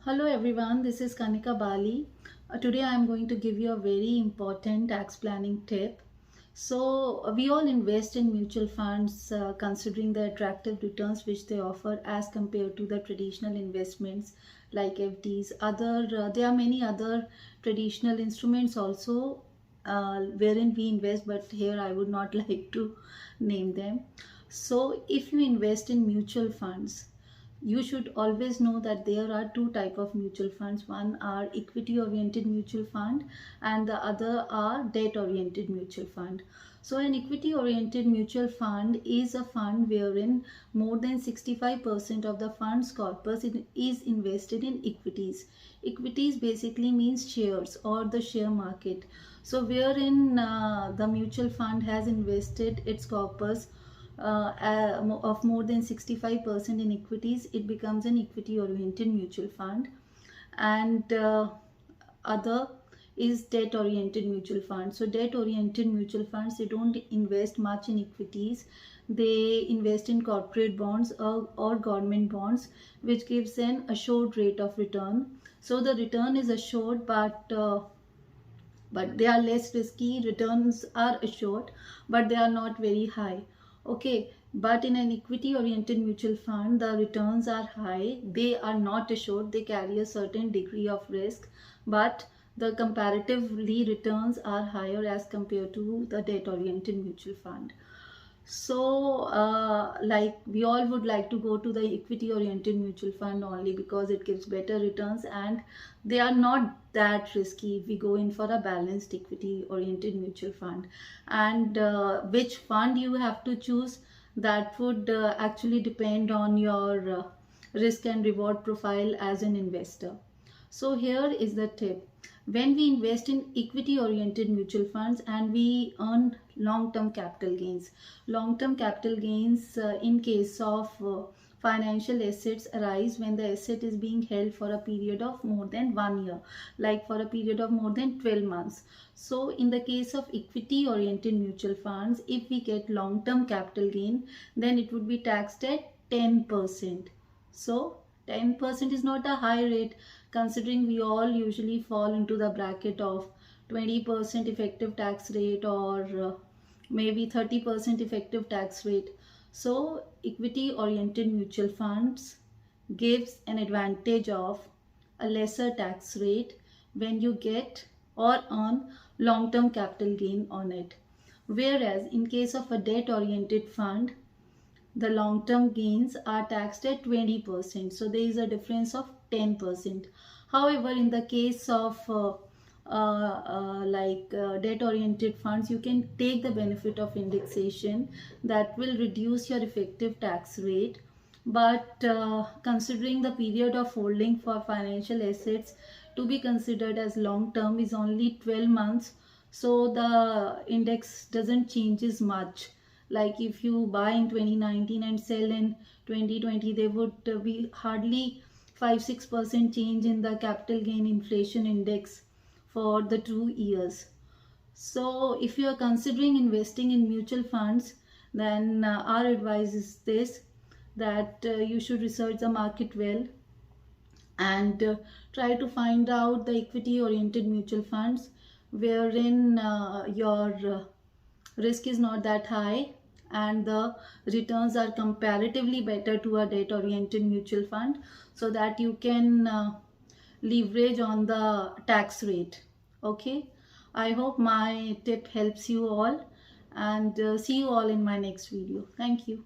Hello everyone, this is Kanika Bali. Today I am going to give you a very important tax planning tip. We all invest in mutual funds considering the attractive returns which they offer as compared to the traditional investments like FDs. There are many other traditional instruments also wherein we invest, but here I would not like to name them. So if you invest in mutual funds, you should always know that there are two type of mutual funds. One are equity oriented mutual fund and the other are debt oriented mutual fund. So an equity oriented mutual fund is a fund wherein more than 65% of the fund's corpus is invested in equities. Equities basically means shares or the share market. So wherein the mutual fund has invested its corpus of more than 65% in equities, it becomes an equity oriented mutual fund. And other is debt oriented mutual funds. So debt oriented mutual funds, they don't invest much in equities, they invest in corporate bonds or government bonds, which gives an assured rate of return. So the return is assured, but they are less risky. Returns are assured, but they are not very high. Okay, but in an equity oriented mutual fund, the returns are high, they are not assured, they carry a certain degree of risk, but the comparatively returns are higher as compared to the debt oriented mutual fund. Like we all would like to go to the equity oriented mutual fund only because it gives better returns and they are not that risky if we go in for a balanced equity oriented mutual fund. And which fund you have to choose, that would actually depend on your risk and reward profile as an investor. So here is the tip. When we invest in equity oriented mutual funds and we earn long term capital gains. Long term capital gains in case of financial assets arise when the asset is being held for a period of more than 1 year, like for a period of more than 12 months. So in the case of equity oriented mutual funds, if we get long term capital gain, then it would be taxed at 10%. So 10% is not a high rate, considering we all usually fall into the bracket of 20% effective tax rate or maybe 30% effective tax rate. So equity oriented mutual funds gives an advantage of a lesser tax rate when you get or earn long term capital gain on it. Whereas in case of a debt oriented fund, the long term gains are taxed at 20%. So there is a difference of 10%. However, in the case of debt oriented funds, you can take the benefit of indexation that will reduce your effective tax rate. But considering the period of holding for financial assets to be considered as long term is only 12 months, so the index doesn't changes much. Like if you buy in 2019 and sell in 2020, there would be hardly 5-6% change in the capital gain inflation index for the 2 years. So if you are considering investing in mutual funds, then our advice is this, that you should research the market well and try to find out the equity oriented mutual funds wherein your risk is not that high and the returns are comparatively better to a debt oriented mutual fund, so that you can leverage on the tax rate. Okay, I hope my tip helps you all, and see you all in my next video. Thank you.